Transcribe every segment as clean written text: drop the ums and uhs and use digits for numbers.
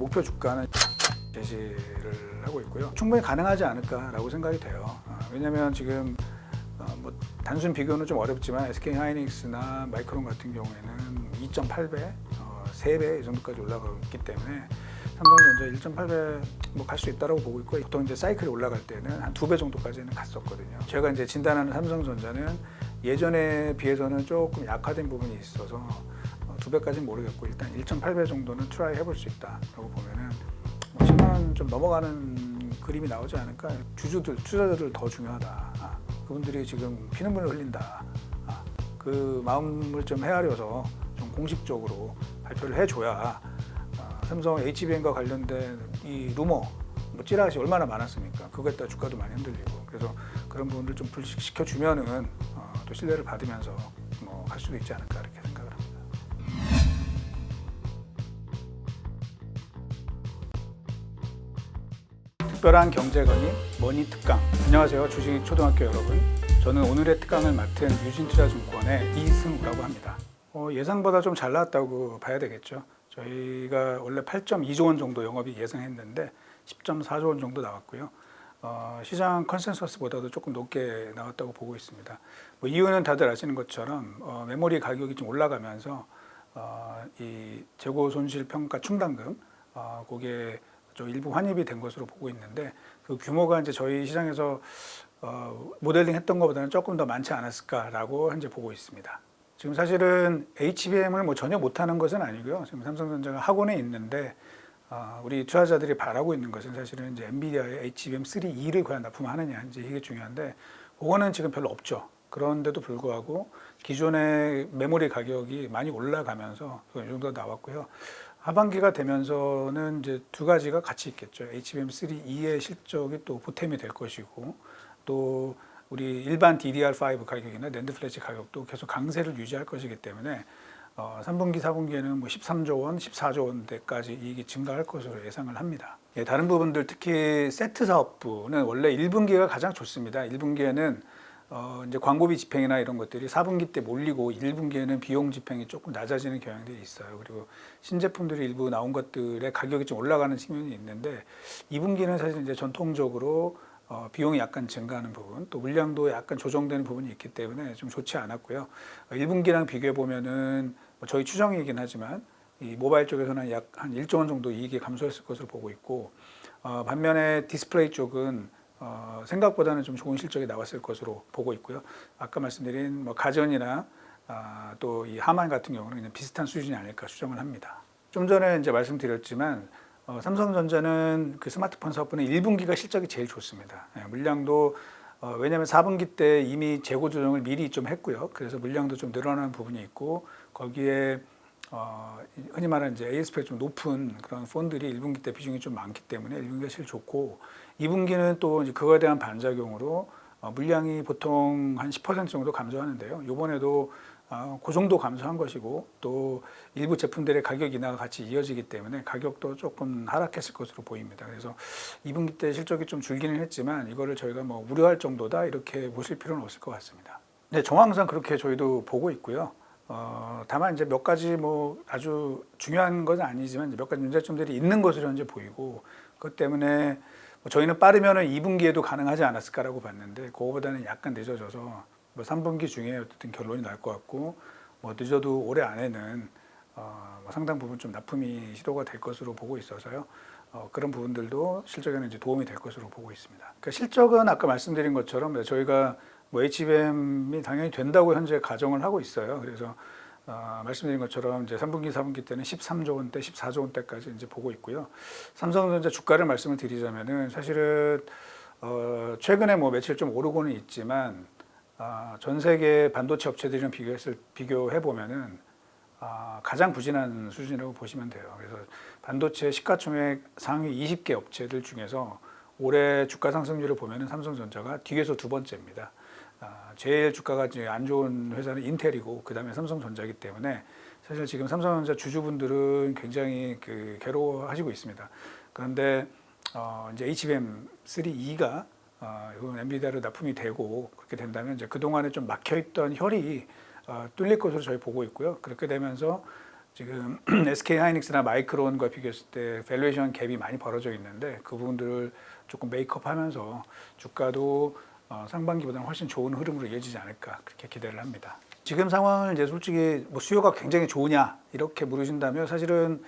목표 주가는 제시를 하고 있고요. 충분히 가능하지 않을까라고 생각이 돼요. 왜냐하면 지금 뭐 단순 비교는 좀 어렵지만 SK하이닉스나 마이크론 같은 경우에는 2.8배, 3배 이 정도까지 올라가고 있기 때문에 삼성전자 1.8배 뭐 갈 수 있다고 보고 있고, 보통 이제 사이클이 올라갈 때는 한 2배 정도까지는 갔었거든요. 제가 이제 진단하는 삼성전자는 예전에 비해서는 조금 약화된 부분이 있어서 2배까지는 모르겠고 일단 1.8배 정도는 트라이 해볼 수 있다라고 보면은 10만 원 좀 넘어가는 그림이 나오지 않을까. 주주들, 투자자들 더 중요하다. 그분들이 지금 피눈물을 흘린다. 그 마음을 좀 헤아려서 좀 공식적으로 발표를 해줘야 삼성 HBM과 관련된 이 루머, 뭐 찌라시 얼마나 많았습니까? 그거에 따라 주가도 많이 흔들리고. 그래서 그런 부분들 좀 불식시켜 주면은 또 신뢰를 받으면서 뭐 갈 수도 있지 않을까 이렇게 생각을 합니다. 특별한 경제 건의 머니 특강. 안녕하세요, 주식 초등학교 여러분. 저는 오늘의 특강을 맡은 유진투자증권의 이승우라고 합니다. 예상보다 좀 잘 나왔다고 봐야 되겠죠. 저희가 원래 8.2조 원 정도 영업이 예상했는데 10.4조 원 정도 나왔고요. 시장 컨센서스보다도 조금 높게 나왔다고 보고 있습니다. 뭐 이유는 다들 아시는 것처럼 메모리 가격이 좀 올라가면서 이 재고 손실 평가 충당금 그게 좀 일부 환입이 된 것으로 보고 있는데, 그 규모가 이제 저희 시장에서 모델링 했던 것보다는 조금 더 많지 않았을까라고 현재 보고 있습니다. 지금 사실은 HBM을 뭐 전혀 못하는 것은 아니고요. 지금 삼성전자가 학원에 있는데 우리 투자자들이 바라고 있는 것은 사실은 이제 엔비디아의 HBM3E를 과연 납품하느냐, 이제 이게 중요한데 그거는 지금 별로 없죠. 그런데도 불구하고 기존의 메모리 가격이 많이 올라가면서 이 정도 나왔고요. 하반기가 되면서는 이제 두 가지가 같이 있겠죠. HBM3E의 실적이 또 보탬이 될 것이고, 또 우리 일반 DDR5 가격이나 낸드 플래시 가격도 계속 강세를 유지할 것이기 때문에 3분기, 4분기에는 뭐 13조 원, 14조 원대까지 이익이 증가할 것으로 예상을 합니다. 다른 부분들, 특히 세트 사업부는 원래 1분기가 가장 좋습니다. 1분기에는 이제 광고비 집행이나 이런 것들이 4분기 때 몰리고 1분기에는 비용 집행이 조금 낮아지는 경향들이 있어요. 그리고 신제품들이 일부 나온 것들의 가격이 좀 올라가는 측면이 있는데, 2분기는 사실 이제 전통적으로 비용이 약간 증가하는 부분, 또 물량도 약간 조정되는 부분이 있기 때문에 좀 좋지 않았고요. 1분기랑 비교해 보면은 저희 추정이긴 하지만 이 모바일 쪽에서는 약 한 1조 원 정도 이익이 감소했을 것으로 보고 있고, 반면에 디스플레이 쪽은 생각보다는 좀 좋은 실적이 나왔을 것으로 보고 있고요. 아까 말씀드린 뭐 가전이나 또 이 하만 같은 경우는 그냥 비슷한 수준이 아닐까 추정을 합니다. 좀 전에 이제 말씀드렸지만 삼성전자는 그 스마트폰 사업부는 1분기가 실적이 제일 좋습니다. 물량도 왜냐하면 4분기 때 이미 재고 조정을 미리 좀 했고요. 그래서 물량도 좀 늘어나는 부분이 있고, 거기에 흔히 말하는 이제 ASP가 좀 높은 그런 폰들이 1분기 때 비중이 좀 많기 때문에 1분기가 제일 좋고, 2분기는 또 이제 그거에 대한 반작용으로 물량이 보통 한 10% 정도 감소하는데요. 이번에도 그 정도 감소한 것이고, 또 일부 제품들의 가격 인하가 같이 이어지기 때문에 가격도 조금 하락했을 것으로 보입니다. 그래서 2분기 때 실적이 좀 줄기는 했지만 이거를 저희가 뭐 우려할 정도다 이렇게 보실 필요는 없을 것 같습니다. 네, 정황상 그렇게 저희도 보고 있고요. 다만 이제 몇 가지 뭐 아주 중요한 건 아니지만 이제 몇 가지 문제점들이 있는 것으로 현재 보이고, 그것 때문에 저희는 빠르면은 2분기에도 가능하지 않았을까라고 봤는데 그거보다는 약간 늦어져서 뭐 3분기 중에 어쨌든 결론이 날 것 같고, 뭐 늦어도 올해 안에는 뭐 상당 부분 좀 납품이 시도가 될 것으로 보고 있어서요. 그런 부분들도 실적에는 이제 도움이 될 것으로 보고 있습니다. 그러니까 실적은 아까 말씀드린 것처럼 저희가 뭐 HBM이 당연히 된다고 현재 가정을 하고 있어요. 그래서 말씀드린 것처럼 이제 3분기, 4분기 때는 13조 원대, 14조 원대까지 이제 보고 있고요. 삼성전자 주가를 말씀을 드리자면은 사실은 최근에 뭐 며칠 좀 오르고는 있지만 전 세계 반도체 업체들이랑 비교해 보면은 가장 부진한 수준이라고 보시면 돼요. 그래서 반도체 시가총액 상위 20개 업체들 중에서 올해 주가 상승률을 보면은 삼성전자가 뒤에서 두 번째입니다. 제일 주가가 안 좋은 회사는 인텔이고 그 다음에 삼성전자이기 때문에 사실 지금 삼성전자 주주분들은 굉장히 괴로워하시고 있습니다. 그런데 이제 HBM3E가 이건 엔비디아로 납품이 되고 그렇게 된다면 이제 그 동안에 좀 막혀있던 혈이 뚫릴 것으로 저희 보고 있고요. 그렇게 되면서 지금 SK 하이닉스나 마이크론과 비교했을 때 밸류에이션 갭이 많이 벌어져 있는데 그 부분들을 조금 메이크업하면서 주가도 상반기보다는 훨씬 좋은 흐름으로 이어지지 않을까 그렇게 기대를 합니다. 지금 상황을 이제 솔직히 뭐 수요가 굉장히 좋으냐 이렇게 물으신다면 사실은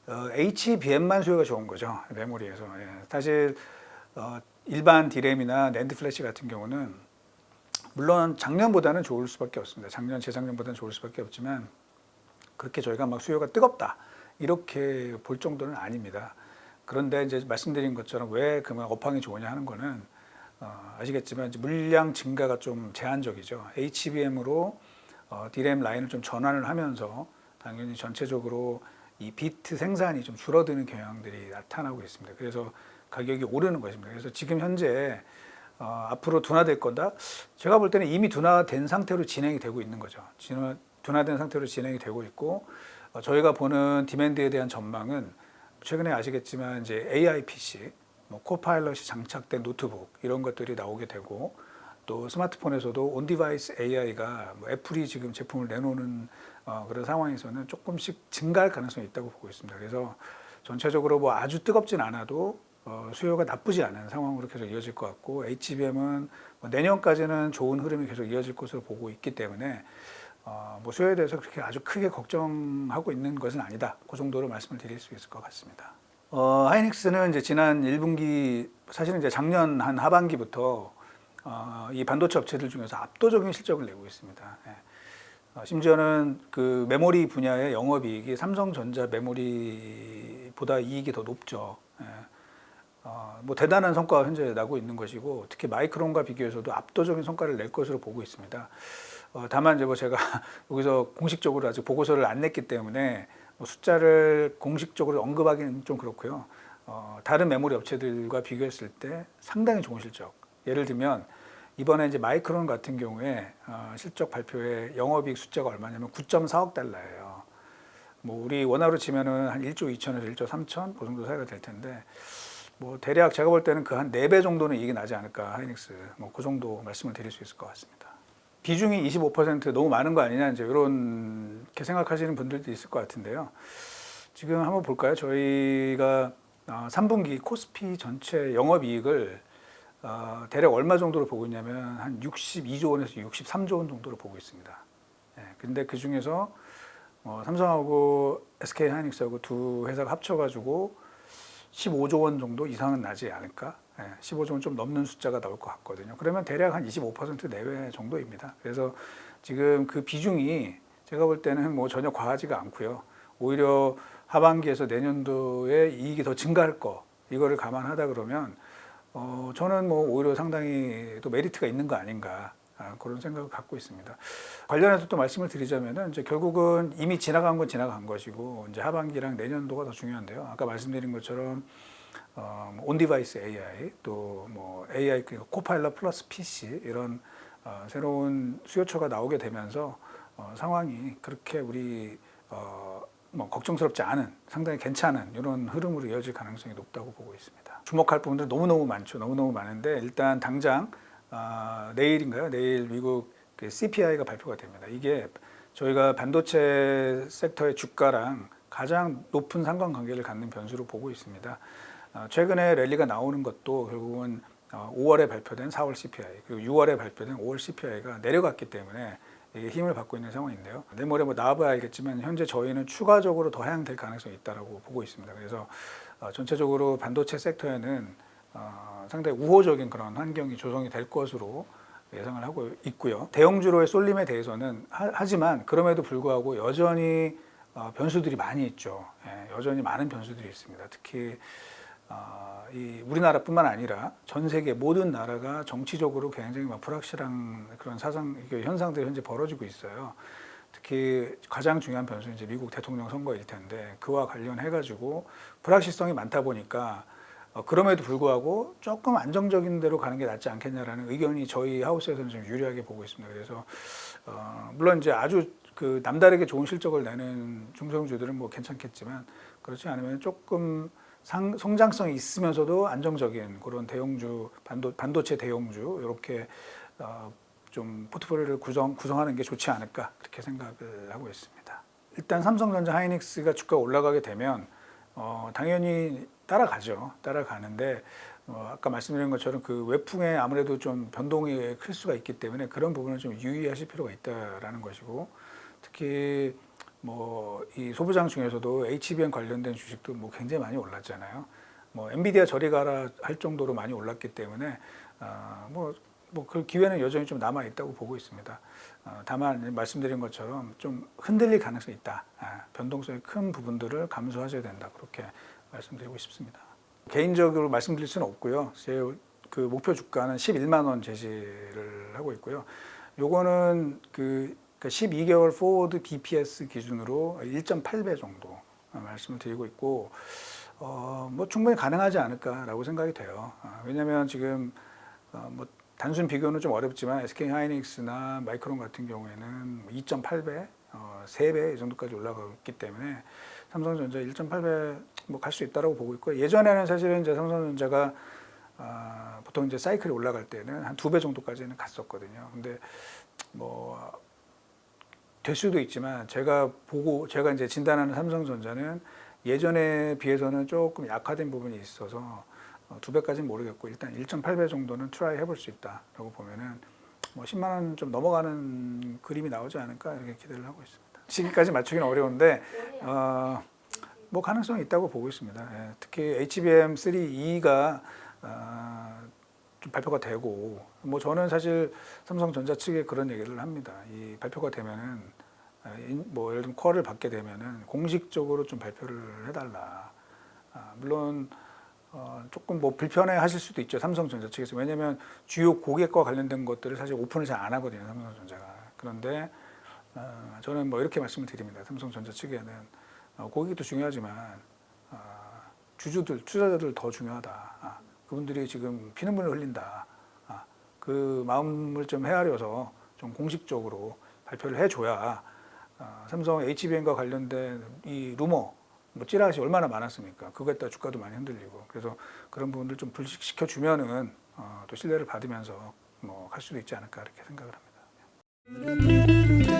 HBM만 수요가 좋은 거죠. 메모리에서. 예. 사실 일반 D램이나 낸드 플래시 같은 경우는 물론 작년보다는 좋을 수밖에 없습니다. 작년, 재작년보다는 좋을 수밖에 없지만 그렇게 저희가 막 수요가 뜨겁다 이렇게 볼 정도는 아닙니다. 그런데 이제 말씀드린 것처럼 왜 그만 업황이 좋으냐 하는 거는 아시겠지만 이제 물량 증가가 좀 제한적이죠. HBM으로 D램 라인을 좀 전환을 하면서 당연히 전체적으로 이 비트 생산이 좀 줄어드는 경향들이 나타나고 있습니다. 그래서 가격이 오르는 것입니다. 그래서 지금 현재 앞으로 둔화될 거다. 제가 볼 때는 이미 둔화된 상태로 진행이 되고 있는 거죠. 둔화된 상태로 진행이 되고 있고 저희가 보는 디맨드에 대한 전망은 최근에 아시겠지만 이제 AI PC, 뭐 코파일럿이 장착된 노트북 이런 것들이 나오게 되고 또 스마트폰에서도 온디바이스 AI가 뭐 애플이 지금 제품을 내놓는 그런 상황에서는 조금씩 증가할 가능성이 있다고 보고 있습니다. 그래서 전체적으로 뭐 아주 뜨겁진 않아도 수요가 나쁘지 않은 상황으로 계속 이어질 것 같고 HBM은 뭐 내년까지는 좋은 흐름이 계속 이어질 것으로 보고 있기 때문에 뭐 수요에 대해서 그렇게 아주 크게 걱정하고 있는 것은 아니다. 그 정도로 말씀을 드릴 수 있을 것 같습니다. 하이닉스는 이제 지난 1분기 사실은 이제 작년 한 하반기부터 이 반도체 업체들 중에서 압도적인 실적을 내고 있습니다. 예. 심지어는 그 메모리 분야의 영업이익이 삼성전자 메모리보다 이익이 더 높죠. 예. 뭐 대단한 성과가 현재 나고 있는 것이고 특히 마이크론과 비교해서도 압도적인 성과를 낼 것으로 보고 있습니다. 다만 이제 뭐 제가 여기서 공식적으로 아직 보고서를 안 냈기 때문에 뭐 숫자를 공식적으로 언급하기는 좀 그렇고요. 다른 메모리 업체들과 비교했을 때 상당히 좋은 실적. 예를 들면 이번에 이제 마이크론 같은 경우에 실적 발표에 영업이익 숫자가 얼마냐면 9.4억 달러예요. 뭐 우리 원화로 치면은 한 1조 2천에서 1조 3천 그 정도 사이가 될 텐데 뭐 대략 제가 볼 때는 그 한 4배 정도는 이익이 나지 않을까 하이닉스 뭐 그 정도 말씀을 드릴 수 있을 것 같습니다. 비중이 25% 너무 많은 거 아니냐 이제 이렇게 생각하시는 분들도 있을 것 같은데요. 지금 한번 볼까요? 저희가 3분기 코스피 전체 영업이익을 대략 얼마 정도로 보고 있냐면 한 62조 원에서 63조 원 정도로 보고 있습니다. 근데 그 중에서 삼성하고 SK 하이닉스하고 두 회사가 합쳐가지고 15조 원 정도 이상은 나지 않을까? 15조 원 좀 넘는 숫자가 나올 것 같거든요. 그러면 대략 한 25% 내외 정도입니다. 그래서 지금 그 비중이 제가 볼 때는 뭐 전혀 과하지가 않고요. 오히려 하반기에서 내년도에 이익이 더 증가할 거 이거를 감안하다 그러면 저는 뭐 오히려 상당히 또 메리트가 있는 거 아닌가 그런 생각을 갖고 있습니다. 관련해서 또 말씀을 드리자면은 이제 결국은 이미 지나간 건 지나간 것이고 이제 하반기랑 내년도가 더 중요한데요. 아까 말씀드린 것처럼 온디바이스 AI 또 뭐 AI 그러니까 코파일럿 플러스 PC 이런 새로운 수요처가 나오게 되면서 상황이 그렇게 우리 뭐 걱정스럽지 않은 상당히 괜찮은 이런 흐름으로 이어질 가능성이 높다고 보고 있습니다. 주목할 부분들 너무너무 많죠. 너무너무 많은데 일단 당장 내일인가요? 내일 미국 그 CPI가 발표가 됩니다. 이게 저희가 반도체 섹터의 주가랑 가장 높은 상관관계를 갖는 변수로 보고 있습니다. 최근에 랠리가 나오는 것도 결국은 5월에 발표된 4월 CPI 그리고 6월에 발표된 5월 CPI가 내려갔기 때문에 이게 힘을 받고 있는 상황인데요. 내일모레 뭐 나와봐야 알겠지만 현재 저희는 추가적으로 더 하향될 가능성이 있다고 보고 있습니다. 그래서 전체적으로 반도체 섹터에는 상당히 우호적인 그런 환경이 조성이 될 것으로 예상을 하고 있고요. 대형주로의 쏠림에 대해서는 하지만 그럼에도 불구하고 여전히 변수들이 많이 있죠. 여전히 많은 변수들이 있습니다. 특히 이 우리나라뿐만 아니라 전 세계 모든 나라가 정치적으로 굉장히 불확실한 그런 현상들이 현재 벌어지고 있어요. 특히 가장 중요한 변수는 이제 미국 대통령 선거일 텐데 그와 관련해가지고 불확실성이 많다 보니까 그럼에도 불구하고 조금 안정적인 대로 가는 게 낫지 않겠냐라는 의견이 저희 하우스에서는 좀 유리하게 보고 있습니다. 그래서 물론 이제 아주 그 남다르게 좋은 실적을 내는 중소형주들은 뭐 괜찮겠지만 그렇지 않으면 조금 성장성이 있으면서도 안정적인 그런 대형주 반도체 대형주 이렇게 좀 포트폴리오를 구성하는 게 좋지 않을까 그렇게 생각을 하고 있습니다. 일단 삼성전자, 하이닉스가 주가가 올라가게 되면 당연히 따라가죠. 따라가는데 아까 말씀드린 것처럼 그 외풍에 아무래도 좀 변동이 클 수가 있기 때문에 그런 부분을 좀 유의하실 필요가 있다라는 것이고, 특히 뭐 이 소부장 중에서도 HBM 관련된 주식도 뭐 굉장히 많이 올랐잖아요. 뭐 엔비디아 저리 가라 할 정도로 많이 올랐기 때문에 그 기회는 여전히 좀 남아 있다고 보고 있습니다. 다만 말씀드린 것처럼 좀 흔들릴 가능성이 있다. 변동성이 큰 부분들을 감수하셔야 된다. 그렇게 말씀드리고 싶습니다. 개인적으로 말씀드릴 수는 없고요. 제 그 목표 주가는 11만 원 제시를 하고 있고요. 요거는 그 12개월 포워드 BPS 기준으로 1.8배 정도 말씀을 드리고 있고, 뭐 충분히 가능하지 않을까라고 생각이 돼요. 왜냐하면 지금 뭐 단순 비교는 좀 어렵지만 SK 하이닉스나 마이크론 같은 경우에는 2.8배, 3배 이 정도까지 올라가고 있기 때문에 삼성전자 1.8배 뭐 갈 수 있다라고 보고 있고, 예전에는 사실은 이제 삼성전자가 보통 이제 사이클이 올라갈 때는 한 2배 정도까지는 갔었거든요. 근데 뭐 될 수도 있지만 제가 이제 진단하는 삼성전자는 예전에 비해서는 조금 약화된 부분이 있어서 2배까지는 모르겠고 일단 1.8배 정도는 트라이 해볼 수 있다라고 보면은 뭐 10만 원 좀 넘어가는 그림이 나오지 않을까 이렇게 기대를 하고 있습니다. 지금까지 맞추기는 어려운데 뭐 가능성이 있다고 보고 있습니다. 예, 특히 HBM3E가 좀 발표가 되고, 뭐 저는 사실 삼성전자 측에 그런 얘기를 합니다. 이 발표가 되면은 뭐 예를 들면 퀄을 받게 되면은 공식적으로 좀 발표를 해달라. 물론 조금 뭐 불편해하실 수도 있죠, 삼성전자 측에서. 왜냐하면 주요 고객과 관련된 것들을 사실 오픈을 잘 안 하거든요, 삼성전자가. 그런데 저는 뭐 이렇게 말씀을 드립니다. 삼성전자 측에는 고객도 중요하지만 주주들, 투자자들 더 중요하다. 그분들이 지금 피눈물을 흘린다. 그 마음을 좀 헤아려서 좀 공식적으로 발표를 해줘야 삼성 HBM과 관련된 이 루머, 뭐 찌라시 얼마나 많았습니까? 그거에 따라 주가도 많이 흔들리고. 그래서 그런 부분들 좀 불식시켜 주면은 또 신뢰를 받으면서 뭐 갈 수도 있지 않을까 이렇게 생각을 합니다.